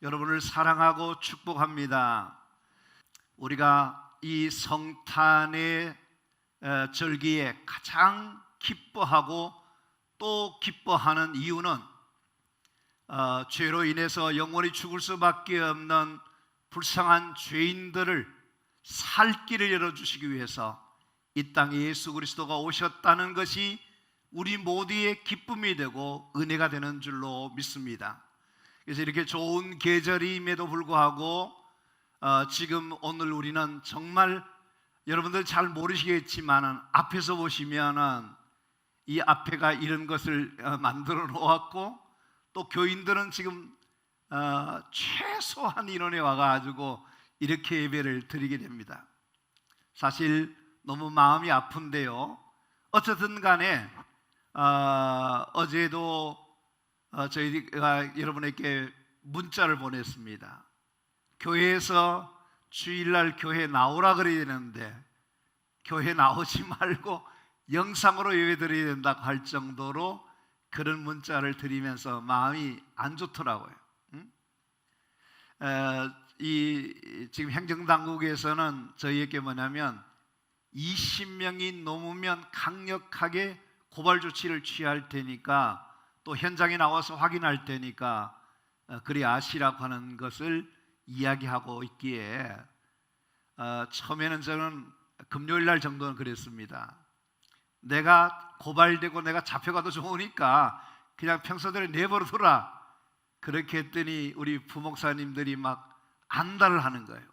여러분을 사랑하고 축복합니다. 우리가 이 성탄의 절기에 가장 기뻐하고 또 기뻐하는 이유는 죄로 인해서 영원히 죽을 수밖에 없는 불쌍한 죄인들을 살 길을 열어주시기 위해서 이 땅에 예수 그리스도가 오셨다는 것이 우리 모두의 기쁨이 되고 은혜가 되는 줄로 믿습니다. 그래서 이렇게 좋은 계절임에도 불구하고 지금 오늘 우리는 정말 여러분들 잘 모르시겠지만 앞에서 보시면은 이 앞에가 이런 것을 만들어 놓았고 또 교인들은 지금 최소한 인원에 와가지고 이렇게 예배를 드리게 됩니다. 사실 너무 마음이 아픈데요. 어쨌든 간에 어제도 저희가 여러분에게 문자를 보냈습니다. 교회에서 주일날 교회 나오라 그래야 되는데 교회 나오지 말고 영상으로 예배 드려야 된다고 할 정도로 그런 문자를 드리면서 마음이 안 좋더라고요. 지금 행정당국에서는 저희에게 뭐냐면 20명이 넘으면 강력하게 고발 조치를 취할 테니까 또 현장에 나와서 확인할 테니까 그리 아시라고 하는 것을 이야기하고 있기에 처음에는 저는 금요일 날 정도는 그랬습니다. 내가 고발되고 내가 잡혀가도 좋으니까 그냥 평소대로 내버려둬라. 그렇게 했더니 우리 부목사님들이 막 안달을 하는 거예요.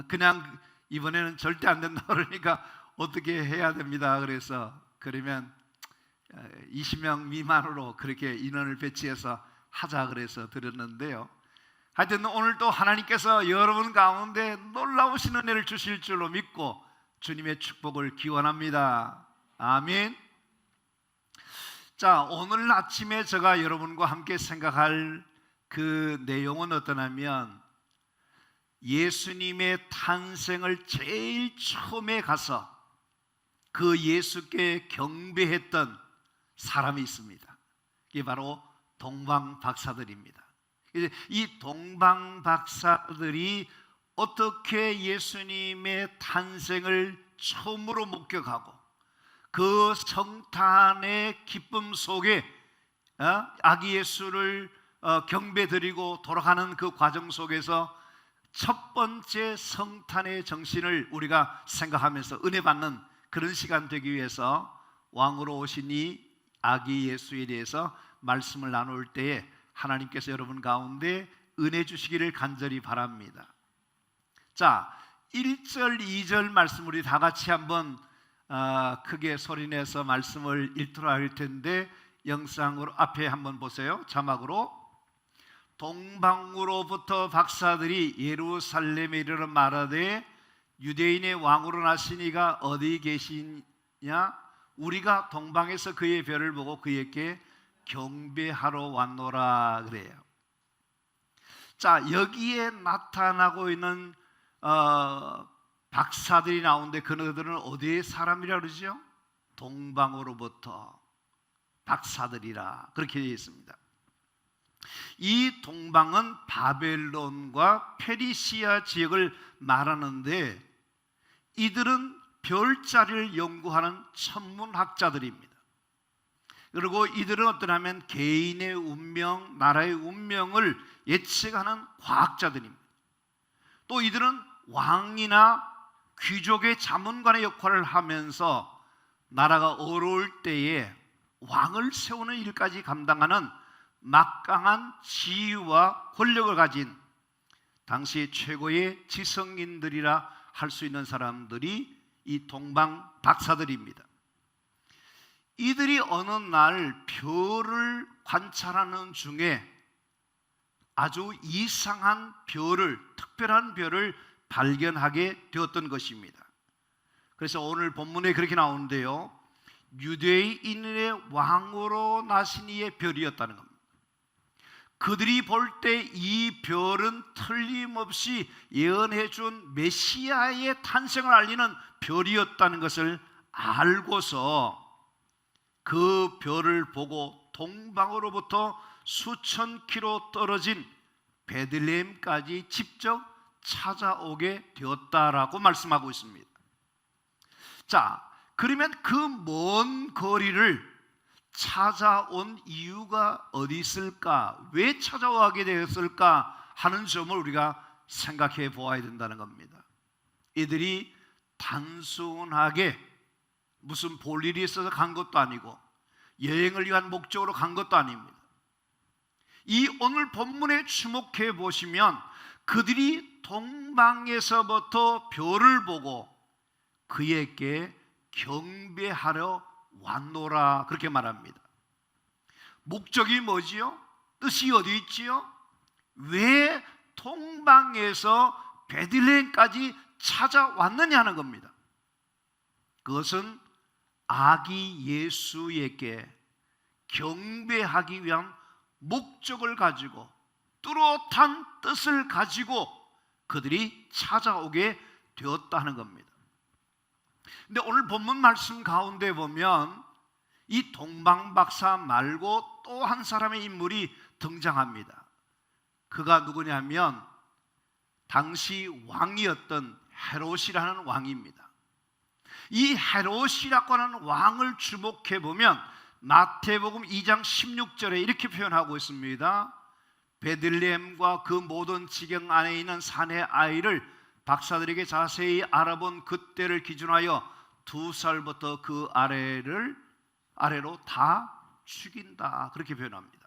그냥 이번에는 절대 안 된다 그러니까 어떻게 해야 됩니다. 그래서 그러면 20명 미만으로 그렇게 인원을 배치해서 하자 그래서 드렸는데요. 하여튼 오늘 또 하나님께서 여러분 가운데 놀라우신 은혜를 주실 줄로 믿고 주님의 축복을 기원합니다. 아멘. 자, 오늘 아침에 제가 여러분과 함께 생각할 그 내용은 어떠냐면 예수님의 탄생을 제일 처음에 가서 그 예수께 경배했던 사람이 있습니다. 이게 바로 동방박사들입니다. 이 동방박사들이 어떻게 예수님의 탄생을 처음으로 목격하고 그 성탄의 기쁨 속에 아기 예수를 경배드리고 돌아가는 그 과정 속에서 첫 번째 성탄의 정신을 우리가 생각하면서 은혜 받는 그런 시간 되기 위해서 왕으로 오신 이 아기 예수에 대해서 말씀을 나눌 때에 하나님께서 여러분 가운데 은혜 주시기를 간절히 바랍니다. 자, 1절 2절 말씀 우리 다 같이 한번 크게 소리내서 말씀을 읽도록 할 텐데 영상으로 앞에 한번 보세요. 자막으로 동방으로부터 박사들이 예루살렘에 이르러 말하되 유대인의 왕으로 나신 이가 어디 계시냐? 우리가 동방에서 그의 별을 보고 그에게 경배하러 왔노라 그래요. 자, 여기에 나타나고 있는 박사들이 나오는데 그들은 어디의 사람이라 그러죠? 동방으로부터 박사들이라 그렇게 되어 있습니다. 이 동방은 바벨론과 페르시아 지역을 말하는데 이들은 별자리를 연구하는 천문학자들입니다. 그리고 이들은 어떠냐면 개인의 운명, 나라의 운명을 예측하는 과학자들입니다. 또 이들은 왕이나 귀족의 자문관의 역할을 하면서 나라가 어려울 때에 왕을 세우는 일까지 감당하는 막강한 지위와 권력을 가진 당시 최고의 지성인들이라 할 수 있는 사람들이 이 동방 박사들입니다. 이들이 어느 날 별을 관찰하는 중에 아주 이상한 별을, 특별한 별을 발견하게 되었던 것입니다. 그래서 오늘 본문에 그렇게 나오는데요, 유대인의 왕으로 나신 이의 별이었다는 겁니다. 그들이 볼 때 이 별은 틀림없이 예언해 준 메시아의 탄생을 알리는 별이었다는 것을 알고서 그 별을 보고 동방으로부터 수천 킬로 떨어진 베들레헴까지 직접 찾아오게 되었다라고 말씀하고 있습니다. 자, 그러면 그 먼 거리를 찾아온 이유가 어디 있을까? 왜 찾아오게 되었을까? 하는 점을 우리가 생각해 보아야 된다는 겁니다. 이들이 단순하게 무슨 볼 일이 있어서 간 것도 아니고 여행을 위한 목적으로 간 것도 아닙니다. 이 오늘 본문에 주목해 보시면 그들이 동방에서부터 별을 보고 그에게 경배하러 왔노라, 그렇게 말합니다. 목적이 뭐지요? 뜻이 어디 있지요? 왜 동방에서 베들레헴까지 찾아왔느냐 하는 겁니다. 그것은 아기 예수에게 경배하기 위한 목적을 가지고 뚜렷한 뜻을 가지고 그들이 찾아오게 되었다는 겁니다. 근데 오늘 본문 말씀 가운데 보면 이 동방박사 말고 또 한 사람의 인물이 등장합니다. 그가 누구냐면 당시 왕이었던 헤롯이라는 왕입니다. 이 헤롯이라고 하는 왕을 주목해 보면 마태복음 2장 16절에 이렇게 표현하고 있습니다. 베들레헴과 그 모든 지경 안에 있는 산의 아이를 박사들에게 자세히 알아본 그때를 기준하여 2살부터 그 아래로 다 죽인다, 그렇게 표현합니다.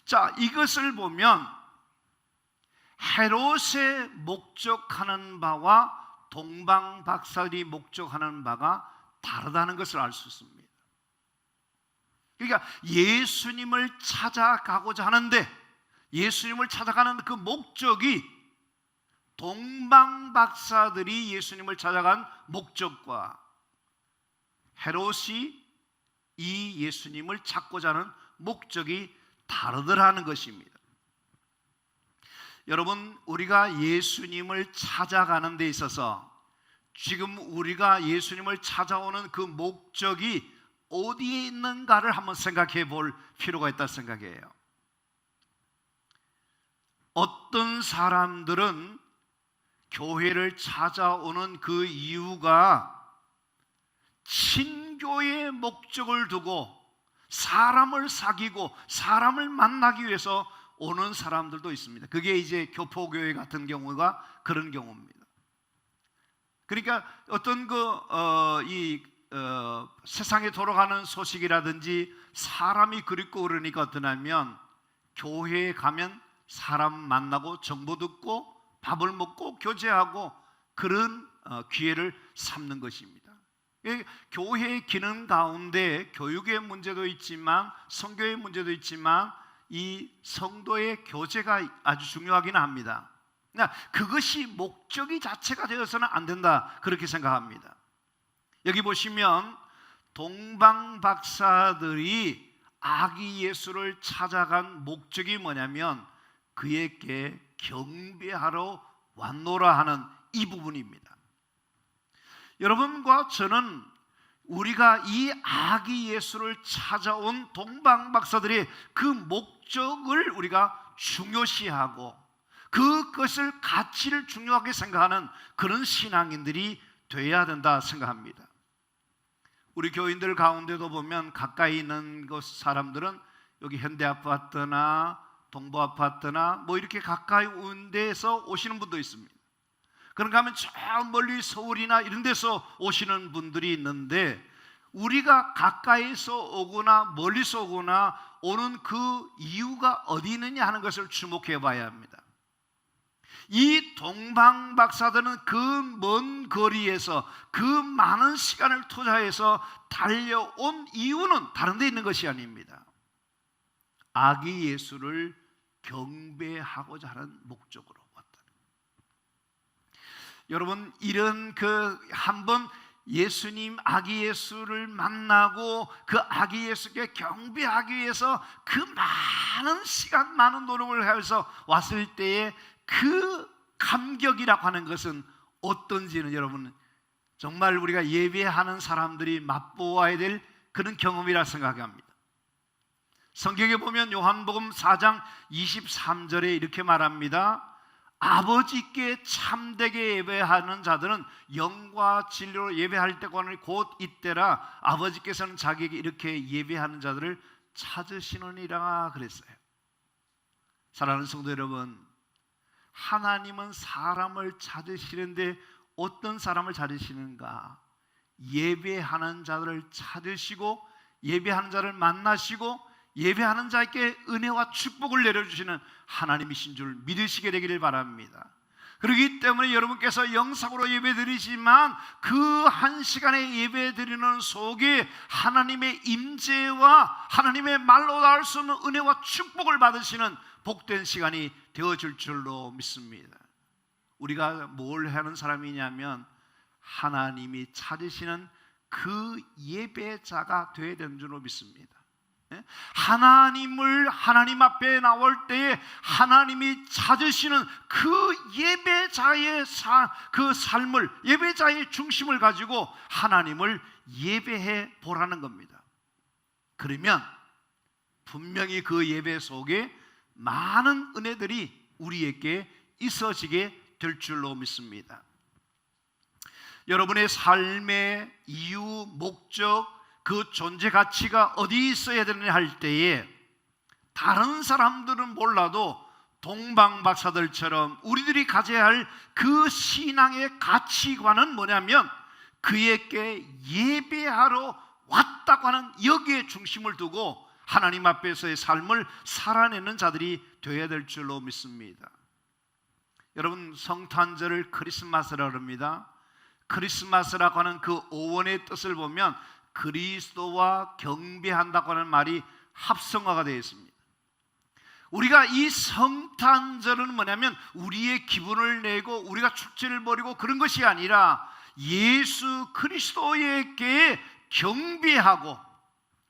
자, 이것을 보면 헤롯의 목적하는 바와 동방 박사들이 목적하는 바가 다르다는 것을 알 수 있습니다. 그러니까 예수님을 찾아가고자 하는데 예수님을 찾아가는 그 목적이 동방 박사들이 예수님을 찾아간 목적과 헤롯이 이 예수님을 찾고자 하는 목적이 다르더라는 것입니다. 여러분, 우리가 예수님을 찾아가는 데 있어서 지금 우리가 예수님을 찾아오는 그 목적이 어디에 있는가를 한번 생각해 볼 필요가 있다 생각해요. 어떤 사람들은 교회를 찾아오는 그 이유가 친교의 목적을 두고 사람을 사귀고 사람을 만나기 위해서 오는 사람들도 있습니다. 그게 이제 교포교회 같은 경우가 그런 경우입니다. 그러니까 어떤 세상에 돌아가는 소식이라든지 사람이 그립고 그러니까 어떠냐면 교회에 가면 사람 만나고 정보 듣고 밥을 먹고 교제하고 그런 기회를 삼는 것입니다. 교회의 기능 가운데 교육의 문제도 있지만 선교의 문제도 있지만 이 성도의 교제가 아주 중요하긴 합니다. 그것이 목적이 자체가 되어서는 안 된다, 그렇게 생각합니다. 여기 보시면 동방 박사들이 아기 예수를 찾아간 목적이 뭐냐면 그에게 경배하러 왔노라 하는 이 부분입니다. 여러분과 저는 우리가 이 아기 예수를 찾아온 동방 박사들의 그 목적을 우리가 중요시하고 그것을 가치를 중요하게 생각하는 그런 신앙인들이 돼야 된다 생각합니다. 우리 교인들 가운데도 보면 가까이 있는 곳 사람들은 여기 현대아파트나 동부아파트나 뭐 이렇게 가까이 온 데서 오시는 분도 있습니다. 그런가 하면 저 멀리 서울이나 이런 데서 오시는 분들이 있는데 우리가 가까이서 오거나 멀리서 오거나 오는 그 이유가 어디 있느냐 하는 것을 주목해 봐야 합니다. 이 동방 박사들은 그 먼 거리에서 그 많은 시간을 투자해서 달려온 이유는 다른 데 있는 것이 아닙니다. 아기 예수를 경배하고자 하는 목적으로 왔다. 여러분, 이런 한번 예수님 아기 예수를 만나고 그 아기 예수께 경배하기 위해서 그 많은 시간 많은 노력을 해서 왔을 때에 그 감격이라고 하는 것은 어떤지는 여러분 정말 우리가 예배하는 사람들이 맛보아야 될 그런 경험이라 생각합니다. 성경에 보면 요한복음 4장 23절에 이렇게 말합니다. 아버지께 참되게 예배하는 자들은 영과 진리로 예배할 때과는 곧 이때라 아버지께서는 자기에게 이렇게 예배하는 자들을 찾으시느니라 그랬어요. 사랑하는 성도 여러분, 하나님은 사람을 찾으시는데 어떤 사람을 찾으시는가? 예배하는 자들을 찾으시고 예배하는 자를 만나시고 예배하는 자에게 은혜와 축복을 내려주시는 하나님이신 줄 믿으시게 되기를 바랍니다. 그렇기 때문에 여러분께서 영상으로 예배드리지만 그 한 시간의 예배드리는 속에 하나님의 임재와 하나님의 말로 닿을 수 없는 은혜와 축복을 받으시는 복된 시간이 되어질 줄로 믿습니다. 우리가 뭘 하는 사람이냐면 하나님이 찾으시는 그 예배자가 되어야 되는 줄로 믿습니다. 하나님 앞에 나올 때에 하나님이 찾으시는 그 예배자의 그 삶을, 예배자의 중심을 가지고 하나님을 예배해 보라는 겁니다. 그러면 분명히 그 예배 속에 많은 은혜들이 우리에게 있어지게 될 줄로 믿습니다. 여러분의 삶의 이유, 목적, 그 존재 가치가 어디 있어야 되느냐 할 때에 다른 사람들은 몰라도 동방박사들처럼 우리들이 가져야 할 그 신앙의 가치관은 뭐냐면 그에게 예배하러 왔다고 하는 여기에 중심을 두고 하나님 앞에서의 삶을 살아내는 자들이 되어야 될 줄로 믿습니다. 여러분, 성탄절을 크리스마스라고 합니다. 크리스마스라고 하는 그 오원의 뜻을 보면 그리스도와 경배한다고 하는 말이 합성어가 되어 있습니다. 우리가 이 성탄절은 뭐냐면 우리의 기분을 내고 우리가 축제를 벌이고 그런 것이 아니라 예수 그리스도에게 경배하고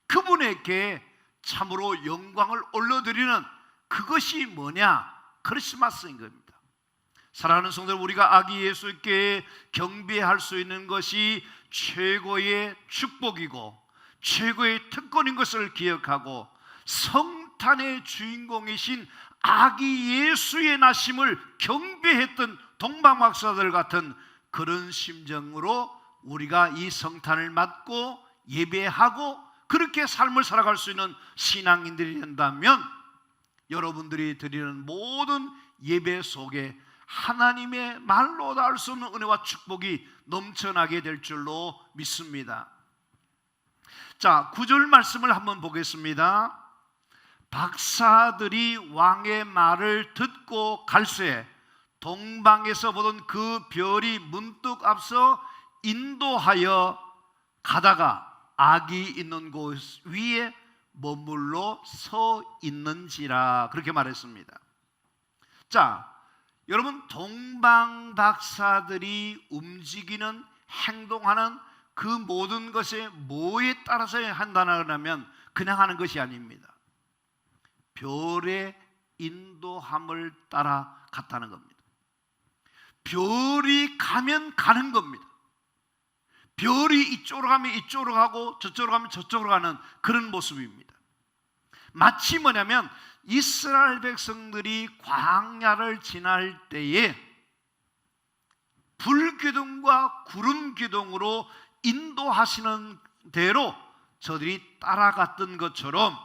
그분에게 참으로 영광을 올려드리는 그것이 뭐냐? 크리스마스인 겁니다. 사랑하는 성도들, 우리가 아기 예수께 경배할 수 있는 것이 최고의 축복이고 최고의 특권인 것을 기억하고 성탄의 주인공이신 아기 예수의 나심을 경배했던 동방박사들 같은 그런 심정으로 우리가 이 성탄을 맞고 예배하고 그렇게 삶을 살아갈 수 있는 신앙인들이 된다면 여러분들이 드리는 모든 예배 속에 하나님의 말로 닿을 수 없는 은혜와 축복이 넘쳐나게 될 줄로 믿습니다. 자, 9절 말씀을 한번 보겠습니다. 박사들이 왕의 말을 듣고 갈새 동방에서 보던 그 별이 문득 앞서 인도하여 가다가 아기 있는 곳 위에 머물러 서 있는지라 그렇게 말했습니다. 자, 여러분, 동방박사들이 움직이는 행동하는 그 모든 것에 뭐에 따라서 한다면 그냥 하는 것이 아닙니다. 별의 인도함을 따라 갔다는 겁니다. 별이 가면 가는 겁니다. 별이 이쪽으로 가면 이쪽으로 가고 저쪽으로 가면 저쪽으로 가는 그런 모습입니다. 마치 뭐냐면 이스라엘 백성들이 광야를 지날 때에 불기둥과 구름기둥으로 인도하시는 대로 저들이 따라갔던 것처럼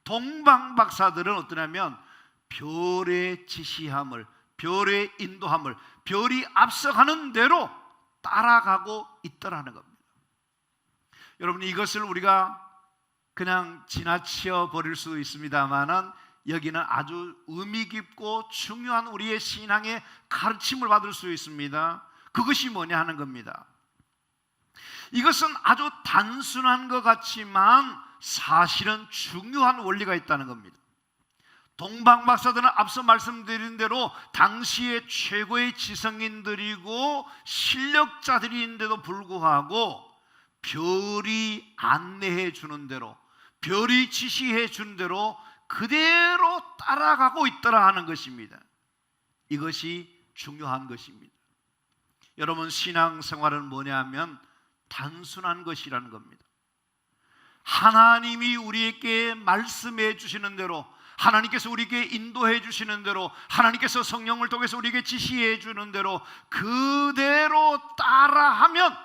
동방박사들은 어떠냐면 별의 지시함을, 별의 인도함을, 별이 앞서가는 대로 따라가고 있더라는 겁니다. 여러분, 이것을 우리가 그냥 지나쳐 버릴 수 있습니다만은 여기는 아주 의미 깊고 중요한 우리의 신앙의 가르침을 받을 수 있습니다. 그것이 뭐냐 하는 겁니다. 이것은 아주 단순한 것 같지만 사실은 중요한 원리가 있다는 겁니다. 동방박사들은 앞서 말씀드린 대로 당시의 최고의 지성인들이고 실력자들인데도 불구하고 별이 안내해 주는 대로, 별이 지시해 주는 대로 그대로 따라가고 있더라 하는 것입니다. 이것이 중요한 것입니다. 여러분, 신앙생활은 뭐냐면 단순한 것이라는 겁니다. 하나님이 우리에게 말씀해 주시는 대로, 하나님께서 우리에게 인도해 주시는 대로, 하나님께서 성령을 통해서 우리에게 지시해 주는 대로 그대로 따라하면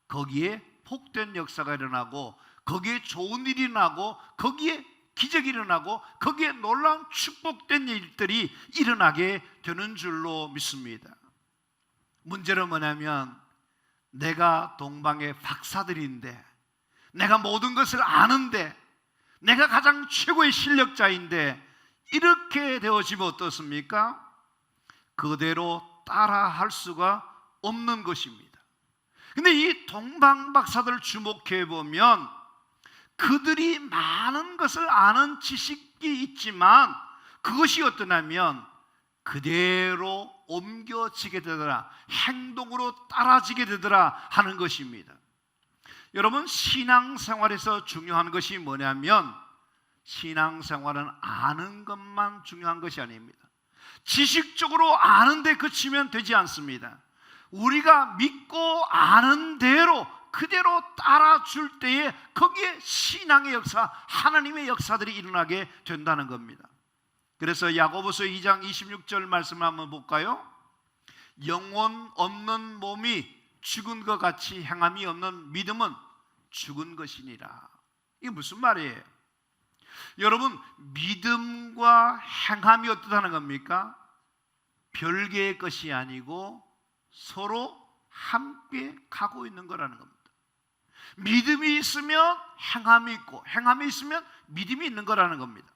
거기에 복된 역사가 일어나고, 거기에 좋은 일이 일어나고, 거기에 기적이 일어나고, 거기에 놀라운 축복된 일들이 일어나게 되는 줄로 믿습니다. 문제는 뭐냐면, 내가 동방의 박사들인데, 내가 모든 것을 아는데, 내가 가장 최고의 실력자인데 이렇게 되어지면 어떻습니까? 그대로 따라할 수가 없는 것입니다. 근데 이 동방 박사들을 주목해 보면 그들이 많은 것을 아는 지식이 있지만 그것이 어떠냐면 그대로 옮겨지게 되더라, 행동으로 따라지게 되더라 하는 것입니다. 여러분, 신앙생활에서 중요한 것이 뭐냐면, 신앙생활은 아는 것만 중요한 것이 아닙니다. 지식적으로 아는 데 그치면 되지 않습니다. 우리가 믿고 아는 대로 그대로 따라줄 때에 거기에 신앙의 역사, 하나님의 역사들이 일어나게 된다는 겁니다. 그래서 야고보서 2장 26절 말씀을 한번 볼까요? 영혼 없는 몸이 죽은 것 같이 행함이 없는 믿음은 죽은 것이니라. 이게 무슨 말이에요? 여러분, 믿음과 행함이 어떻다는 겁니까? 별개의 것이 아니고 서로 함께 가고 있는 거라는 겁니다. 믿음이 있으면 행함이 있고, 행함이 있으면 믿음이 있는 거라는 겁니다.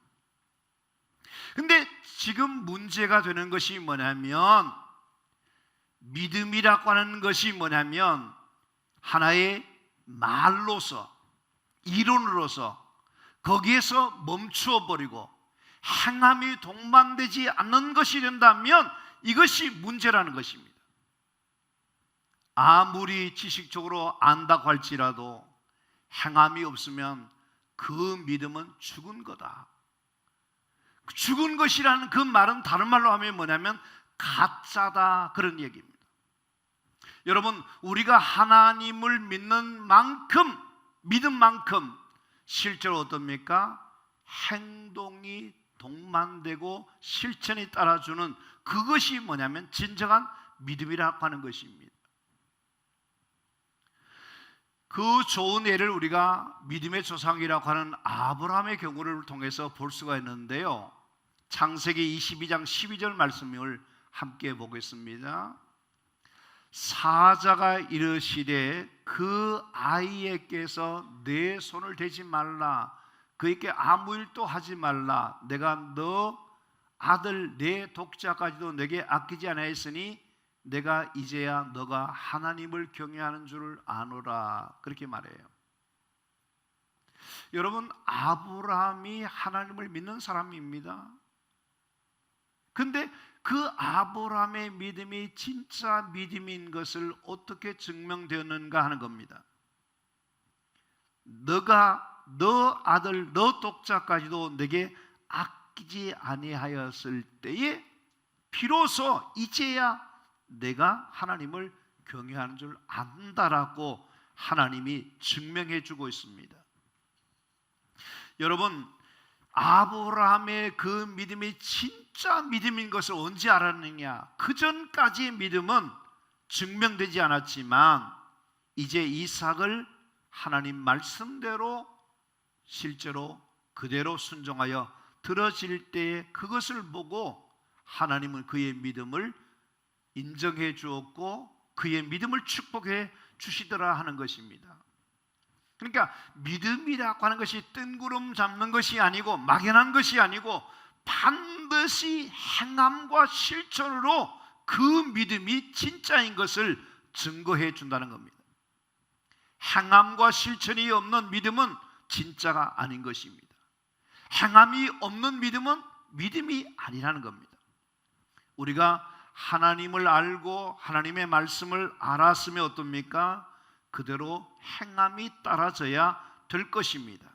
근데 지금 문제가 되는 것이 뭐냐면, 믿음이라고 하는 것이 뭐냐면 하나의 말로서, 이론으로서 거기에서 멈추어 버리고 행함이 동반되지 않는 것이 된다면 이것이 문제라는 것입니다. 아무리 지식적으로 안다고 할지라도 행함이 없으면 그 믿음은 죽은 거다. 죽은 것이라는 그 말은 다른 말로 하면 뭐냐면 가짜다, 그런 얘기입니다. 여러분, 우리가 하나님을 믿는 만큼, 믿은 만큼 실제로 어떻습니까? 행동이 동반되고 실천이 따라주는 그것이 뭐냐면 진정한 믿음이라고 하는 것입니다. 그 좋은 예를 우리가 믿음의 조상이라고 하는 아브라함의 경우를 통해서 볼 수가 있는데요, 창세기 22장 12절 말씀을 함께 보겠습니다. 사자가 이르시되 그 아이에게서 내 손을 대지 말라, 그에게 아무 일도 하지 말라, 내가 너 아들 내 독자까지도 내게 아끼지 아니하였으니 내가 이제야 너가 하나님을 경외하는 줄 아노라, 그렇게 말해요. 여러분, 아브라함이 하나님을 믿는 사람입니다. 근데 그 아브라함의 믿음이 진짜 믿음인 것을 어떻게 증명되었는가 하는 겁니다. 너가 너 아들 너 독자까지도 내게 아끼지 아니하였을 때에 비로소 이제야 내가 하나님을 경외하는 줄 안다라고 하나님이 증명해 주고 있습니다. 여러분, 아브라함의 그 믿음이 진짜 믿음인 것을 언제 알았느냐? 그 전까지의 믿음은 증명되지 않았지만 이제 이삭을 하나님 말씀대로 실제로 그대로 순종하여 들어질 때에 그것을 보고 하나님은 그의 믿음을 인정해 주었고 그의 믿음을 축복해 주시더라 하는 것입니다. 그러니까 믿음이라고 하는 것이 뜬구름 잡는 것이 아니고 막연한 것이 아니고 반드시 행함과 실천으로 그 믿음이 진짜인 것을 증거해 준다는 겁니다. 행함과 실천이 없는 믿음은 진짜가 아닌 것입니다. 행함이 없는 믿음은 믿음이 아니라는 겁니다. 우리가 하나님을 알고 하나님의 말씀을 알았으면 어떻습니까? 그대로 행함이 따라져야 될 것입니다.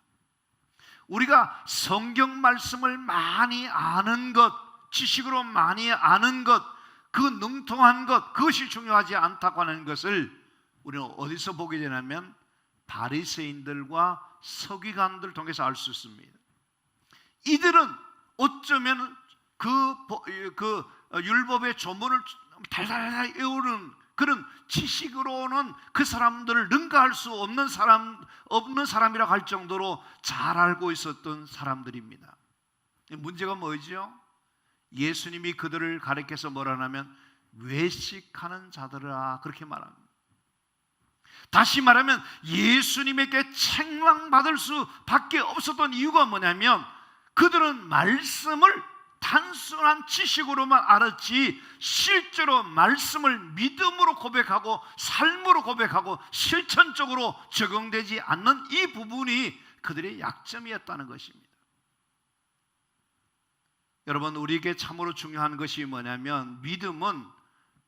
우리가 성경 말씀을 많이 아는 것, 지식으로 많이 아는 것, 그 능통한 것, 그것이 중요하지 않다고 하는 것을 우리는 어디서 보게 되냐면 바리새인들과 서기관들 통해서 알 수 있습니다. 이들은 어쩌면 그 율법의 조문을 달달달 외우는 그런 지식으로는 그 사람들을 능가할 수 없는 사람이라고 할 정도로 잘 알고 있었던 사람들입니다. 문제가 뭐죠? 예수님이 그들을 가리켜서 뭐라 하냐면 외식하는 자들아, 그렇게 말합니다. 다시 말하면 예수님에게 책망받을 수밖에 없었던 이유가 뭐냐면 그들은 말씀을 단순한 지식으로만 알았지 실제로 말씀을 믿음으로 고백하고 삶으로 고백하고 실천적으로 적용되지 않는 이 부분이 그들의 약점이었다는 것입니다. 여러분, 우리에게 참으로 중요한 것이 뭐냐면 믿음은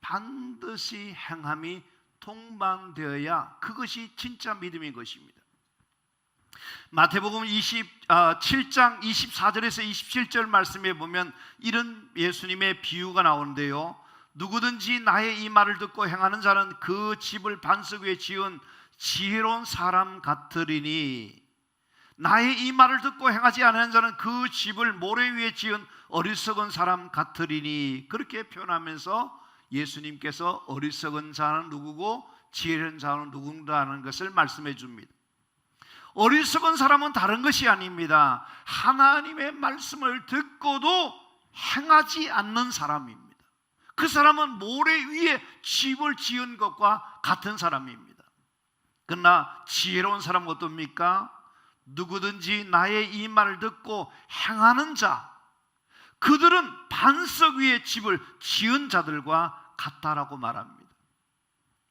반드시 행함이 동반되어야 그것이 진짜 믿음인 것입니다. 마태복음 7장 24절에서 27절 말씀에 보면 이런 예수님의 비유가 나오는데요, 누구든지 나의 이 말을 듣고 행하는 자는 그 집을 반석 위에 지은 지혜로운 사람 같으리니 나의 이 말을 듣고 행하지 않는 자는 그 집을 모래 위에 지은 어리석은 사람 같으리니, 그렇게 표현하면서 예수님께서 어리석은 자는 누구고 지혜로운 자는 누군가라는 것을 말씀해 줍니다. 어리석은 사람은 다른 것이 아닙니다. 하나님의 말씀을 듣고도 행하지 않는 사람입니다. 그 사람은 모래 위에 집을 지은 것과 같은 사람입니다. 그러나 지혜로운 사람은 어떻습니까? 누구든지 나의 이 말을 듣고 행하는 자, 그들은 반석 위에 집을 지은 자들과 같다라고 말합니다.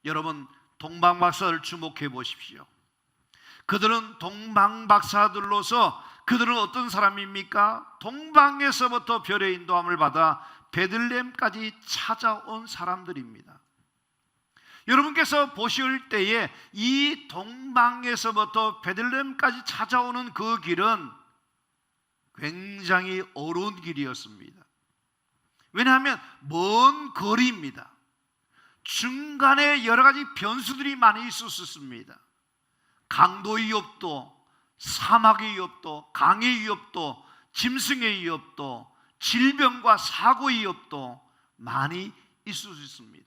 여러분, 동방박사를 주목해 보십시오. 그들은 동방박사들로서 그들은 어떤 사람입니까? 동방에서부터 별의 인도함을 받아 베들레헴까지 찾아온 사람들입니다. 여러분께서 보실 때에 이 동방에서부터 베들레헴까지 찾아오는 그 길은 굉장히 어려운 길이었습니다. 왜냐하면 먼 거리입니다. 중간에 여러 가지 변수들이 많이 있었습니다. 강도의 위협도, 사막의 위협도, 강의 위협도, 짐승의 위협도, 질병과 사고의 위협도 많이 있을 수 있습니다.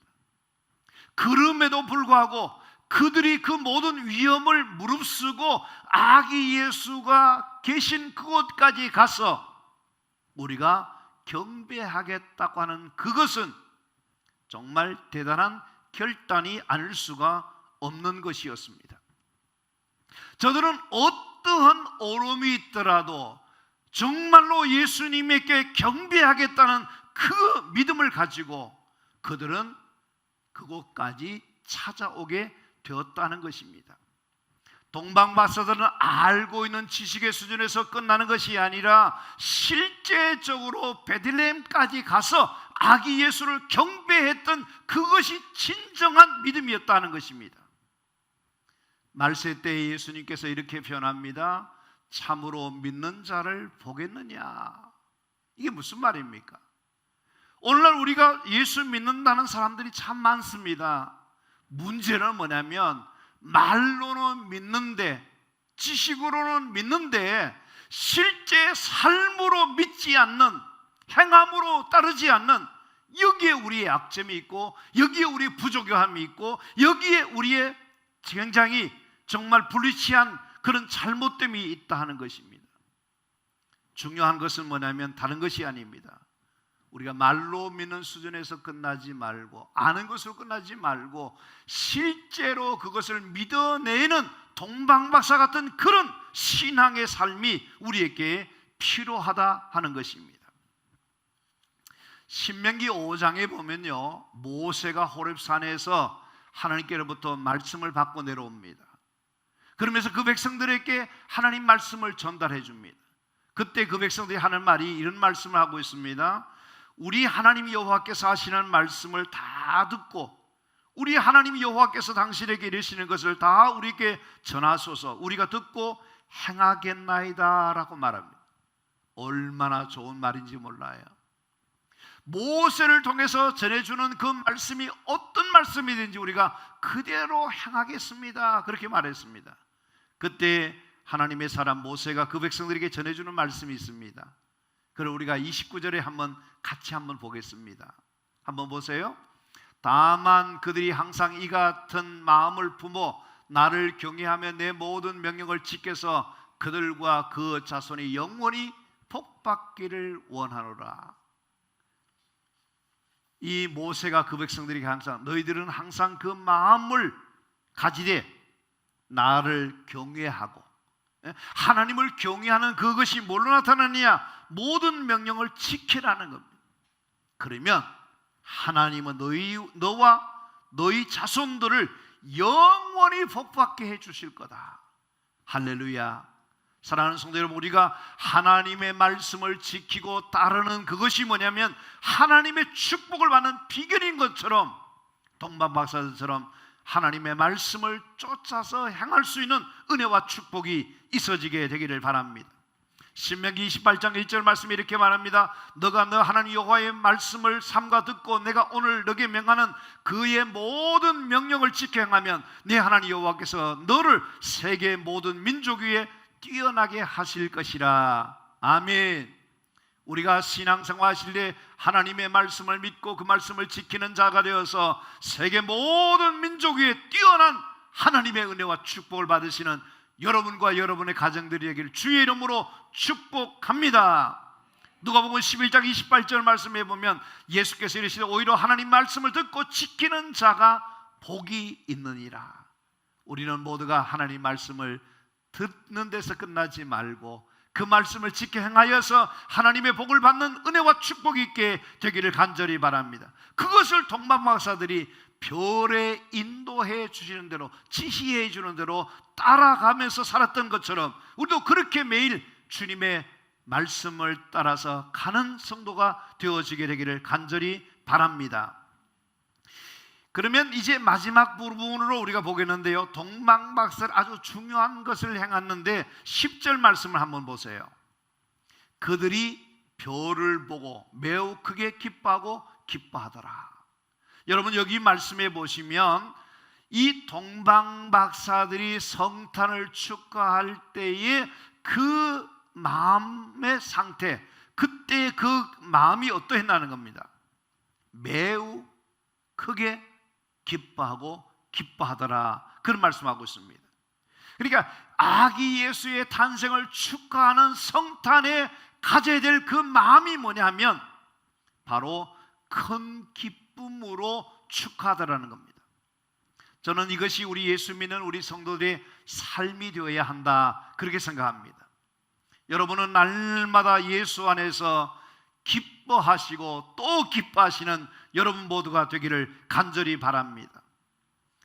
그럼에도 불구하고 그들이 그 모든 위험을 무릅쓰고 아기 예수가 계신 그곳까지 가서 우리가 경배하겠다고 하는 그것은 정말 대단한 결단이 아닐 수가 없는 것이었습니다. 저들은 어떠한 어려움이 있더라도 정말로 예수님에게 경배하겠다는 그 믿음을 가지고 그들은 그곳까지 찾아오게 되었다는 것입니다. 동방박사들은 알고 있는 지식의 수준에서 끝나는 것이 아니라 실제적으로 베들레헴까지 가서 아기 예수를 경배했던 그것이 진정한 믿음이었다는 것입니다. 말세 때 예수님께서 이렇게 표현합니다. 참으로 믿는 자를 보겠느냐. 이게 무슨 말입니까? 오늘날 우리가 예수 믿는다는 사람들이 참 많습니다. 문제는 뭐냐면 말로는 믿는데, 지식으로는 믿는데 실제 삶으로 믿지 않는, 행함으로 따르지 않는, 여기에 우리의 약점이 있고 여기에 우리의 부족함이 있고 여기에 우리의 굉장히 정말 불리치한 그런 잘못됨이 있다 하는 것입니다. 중요한 것은 뭐냐면 다른 것이 아닙니다. 우리가 말로 믿는 수준에서 끝나지 말고, 아는 것으로 끝나지 말고 실제로 그것을 믿어내는 동방박사 같은 그런 신앙의 삶이 우리에게 필요하다 하는 것입니다. 신명기 5장에 보면요, 모세가 호렙산에서 하나님께로부터 말씀을 받고 내려옵니다. 그러면서 그 백성들에게 하나님 말씀을 전달해 줍니다. 그때 그 백성들이 하는 말이 이런 말씀을 하고 있습니다. 우리 하나님 여호와께서 하시는 말씀을 다 듣고 우리 하나님 여호와께서 당신에게 이르시는 것을 다 우리에게 전하소서. 우리가 듣고 행하겠나이다 라고 말합니다. 얼마나 좋은 말인지 몰라요. 모세를 통해서 전해주는 그 말씀이 어떤 말씀이든지 우리가 그대로 행하겠습니다, 그렇게 말했습니다. 그때 하나님의 사람 모세가 그 백성들에게 전해주는 말씀이 있습니다. 그걸 우리가 29절에 같이 한번 보겠습니다. 한번 보세요. 다만 그들이 항상 이 같은 마음을 품어 나를 경외하며 내 모든 명령을 지켜서 그들과 그 자손이 영원히 복받기를 원하노라. 이 모세가 그 백성들에게 항상 너희들은 항상 그 마음을 가지되 나를 경외하고, 하나님을 경외하는 그것이 뭘로 나타나느냐? 모든 명령을 지키라는 겁니다. 그러면 하나님은 너와 너희 자손들을 영원히 복받게 해주실 거다. 할렐루야. 사랑하는 성도 여러분, 우리가 하나님의 말씀을 지키고 따르는 그것이 뭐냐면 하나님의 축복을 받는 비결인 것처럼, 동방 박사들처럼 하나님의 말씀을 쫓아서 행할 수 있는 은혜와 축복이 있어지게 되기를 바랍니다. 신명기 28장 1절 말씀이 이렇게 말합니다. 너가 너 하나님 여호와의 말씀을 삼가 듣고 내가 오늘 너에게 명하는 그의 모든 명령을 지켜 행하면 네 하나님 여호와께서 너를 세계 모든 민족 위에 뛰어나게 하실 것이라. 아멘. 우리가 신앙생활 하실 때 하나님의 말씀을 믿고 그 말씀을 지키는 자가 되어서 세계 모든 민족 위에 뛰어난 하나님의 은혜와 축복을 받으시는 여러분과 여러분의 가정들이 되기를 주의 이름으로 축복합니다. 누가복음 11장 28절 말씀에 보면 예수께서 이르시되 오히려 하나님 말씀을 듣고 지키는 자가 복이 있느니라. 우리는 모두가 하나님 말씀을 듣는 데서 끝나지 말고 그 말씀을 지켜 행하여서 하나님의 복을 받는 은혜와 축복이 있게 되기를 간절히 바랍니다. 그것을 동방박사들이 별에 인도해 주시는 대로, 지시해 주는 대로 따라가면서 살았던 것처럼 우리도 그렇게 매일 주님의 말씀을 따라서 가는 성도가 되어지게 되기를 간절히 바랍니다. 그러면 이제 마지막 부분으로 우리가 보겠는데요, 동방박사들 아주 중요한 것을 행했는데 10절 말씀을 한번 보세요. 그들이 별을 보고 매우 크게 기뻐하고 기뻐하더라. 여러분, 여기 말씀해 보시면 이 동방박사들이 성탄을 축하할 때의 그 마음의 상태, 그때 그 마음이 어떠했나는 겁니다. 매우 크게 기뻐하고 기뻐하더라, 그런 말씀하고 있습니다. 그러니까 아기 예수의 탄생을 축하하는 성탄에 가져야 될 그 마음이 뭐냐면 바로 큰 기쁨으로 축하하더라는 겁니다. 저는 이것이 우리 예수 믿는 우리 성도들의 삶이 되어야 한다, 그렇게 생각합니다. 여러분은 날마다 예수 안에서 기뻐하시고 또 기뻐하시는 여러분 모두가 되기를 간절히 바랍니다.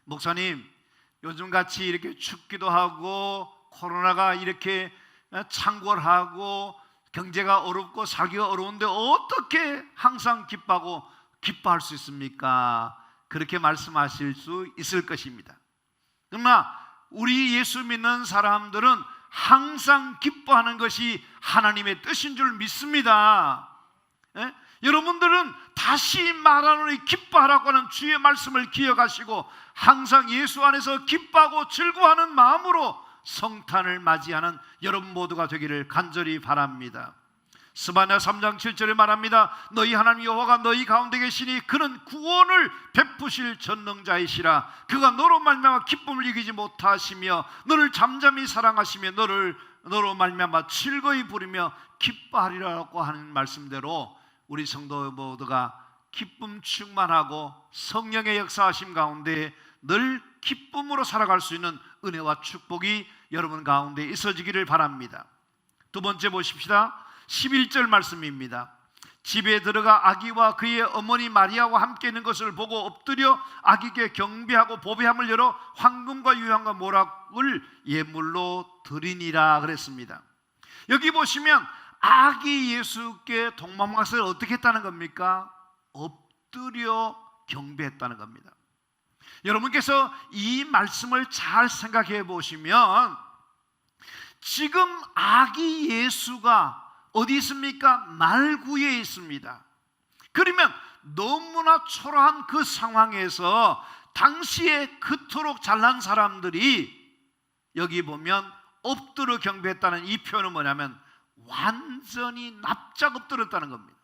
목사님, 요즘같이 이렇게 춥기도 하고 코로나가 이렇게 창궐하고 경제가 어렵고 살기가 어려운데 어떻게 항상 기뻐하고 기뻐할 수 있습니까? 그렇게 말씀하실 수 있을 것입니다. 그러나 우리 예수 믿는 사람들은 항상 기뻐하는 것이 하나님의 뜻인 줄 믿습니다. 여러분들은 다시 말하노니 기뻐하라고 하는 주의 말씀을 기억하시고 항상 예수 안에서 기뻐하고 즐거워하는 마음으로 성탄을 맞이하는 여러분 모두가 되기를 간절히 바랍니다. 스바냐 3장 7절에 말합니다. 너희 하나님 여호와가 너희 가운데 계시니 그는 구원을 베푸실 전능자이시라. 그가 너로 말미암아 기쁨을 이기지 못하시며 너를 잠잠히 사랑하시며 너로 말미암아 즐거이 부르며 기뻐하리라고 하는 말씀대로 우리 성도 모두가 기쁨 충만하고 성령의 역사하심 가운데 늘 기쁨으로 살아갈 수 있는 은혜와 축복이 여러분 가운데 있어지기를 바랍니다. 두 번째 보십시다. 11절 말씀입니다. 집에 들어가 아기와 그의 어머니 마리아와 함께 있는 것을 보고 엎드려 아기께 경배하고 보배함을 열어 황금과 유향과 모락을 예물로 드리니라 그랬습니다. 여기 보시면 아기 예수께 동방박사를 어떻게 했다는 겁니까? 엎드려 경배했다는 겁니다. 여러분께서 이 말씀을 잘 생각해 보시면 지금 아기 예수가 어디 있습니까? 말구에 있습니다. 그러면 너무나 초라한 그 상황에서 당시에 그토록 잘난 사람들이 여기 보면 엎드려 경배했다는 이 표현은 뭐냐면 완전히 납작 엎드렸다는 겁니다.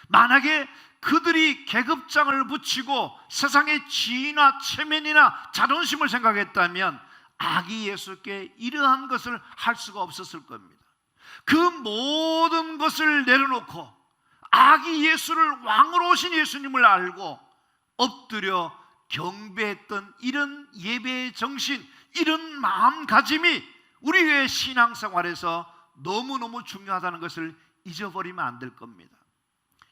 만약에 그들이 계급장을 붙이고 세상의 지위나 체면이나 자존심을 생각했다면 아기 예수께 이러한 것을 할 수가 없었을 겁니다. 그 모든 것을 내려놓고 아기 예수를 왕으로 오신 예수님을 알고 엎드려 경배했던 이런 예배의 정신, 이런 마음가짐이 우리의 신앙생활에서 너무너무 중요하다는 것을 잊어버리면 안 될 겁니다.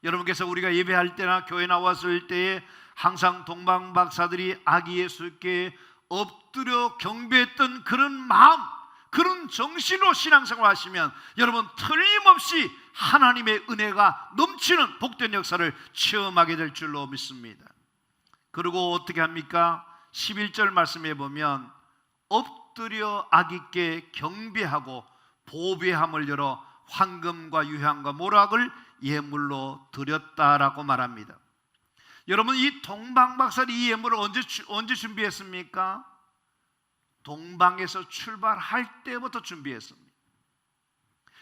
여러분께서 우리가 예배할 때나 교회 나왔을 때에 항상 동방박사들이 아기 예수께 엎드려 경배했던 그런 마음, 그런 정신으로 신앙생활 하시면 여러분 틀림없이 하나님의 은혜가 넘치는 복된 역사를 체험하게 될 줄로 믿습니다. 그리고 어떻게 합니까? 11절 말씀해 보면 엎드려 아기께 경배하고 보배함을 열어 황금과 유향과 모락을 예물로 드렸다라고 말합니다. 여러분, 이 동방박사들이 이 예물을 언제 준비했습니까? 동방에서 출발할 때부터 준비했습니다.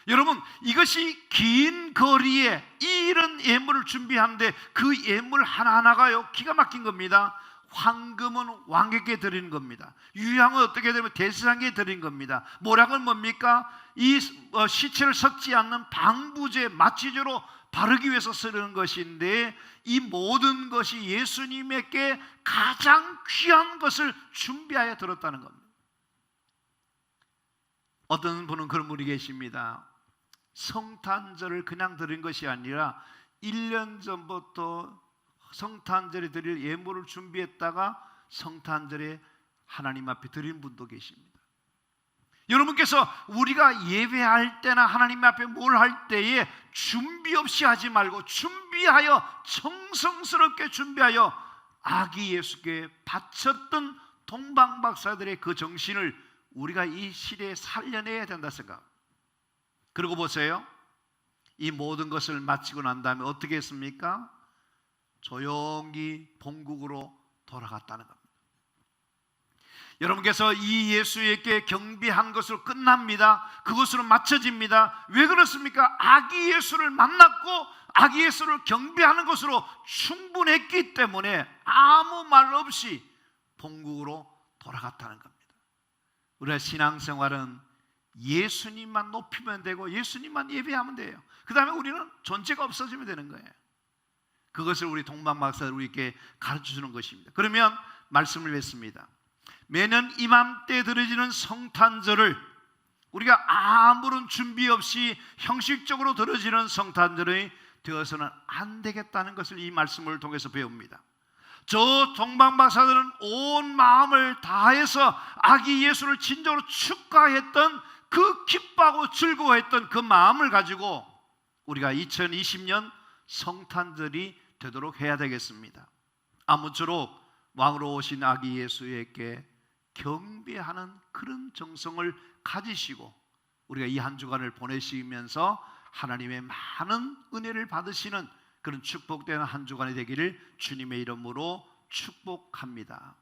여러분, 이것이 긴 거리에 이런 예물을 준비하는데 그 예물 하나하나가요 기가 막힌 겁니다. 황금은 왕에게 드리는 겁니다. 유향은 어떻게 되면 대제사장에게 드리는 겁니다. 모락은 뭡니까? 이 시체를 섞지 않는 방부제, 마취제로 바르기 위해서 쓰는 것인데 이 모든 것이 예수님에게 가장 귀한 것을 준비하여 들었다는 겁니다. 어떤 분은 그런 분이 계십니다. 성탄절을 그냥 드린 것이 아니라 1년 전부터 성탄절에 드릴 예물을 준비했다가 성탄절에 하나님 앞에 드린 분도 계십니다. 여러분께서 우리가 예배할 때나 하나님 앞에 뭘 할 때에 준비 없이 하지 말고 준비하여, 정성스럽게 준비하여 아기 예수께 바쳤던 동방박사들의 그 정신을 우리가 이 시대에 살려내야 된다 생각. 그리고 보세요, 이 모든 것을 마치고 난 다음에 어떻게 했습니까? 조용히 본국으로 돌아갔다는 겁니다. 여러분께서 이 예수에게 경배한 것으로 끝납니다. 그것으로 맞춰집니다. 왜 그렇습니까? 아기 예수를 만났고 아기 예수를 경배하는 것으로 충분했기 때문에 아무 말 없이 본국으로 돌아갔다는 겁니다. 우리의 신앙생활은 예수님만 높이면 되고 예수님만 예배하면 돼요. 그 다음에 우리는 존재가 없어지면 되는 거예요. 그것을 우리 동방박사들 우리에게 가르쳐주는 것입니다. 그러면 말씀을 했습니다. 매년 이맘때 드려지는 성탄절을 우리가 아무런 준비 없이 형식적으로 드려지는 성탄절이 되어서는 안 되겠다는 것을 이 말씀을 통해서 배웁니다. 저 동방박사들은 온 마음을 다해서 아기 예수를 진정으로 축하했던 그 기뻐하고 즐거워했던 그 마음을 가지고 우리가 2020년 성탄절이 되도록 해야 되겠습니다. 아무쪼록 왕으로 오신 아기 예수에게 경배하는 그런 정성을 가지시고 우리가 이 한 주간을 보내시면서 하나님의 많은 은혜를 받으시는 그런 축복된 한 주간이 되기를 주님의 이름으로 축복합니다.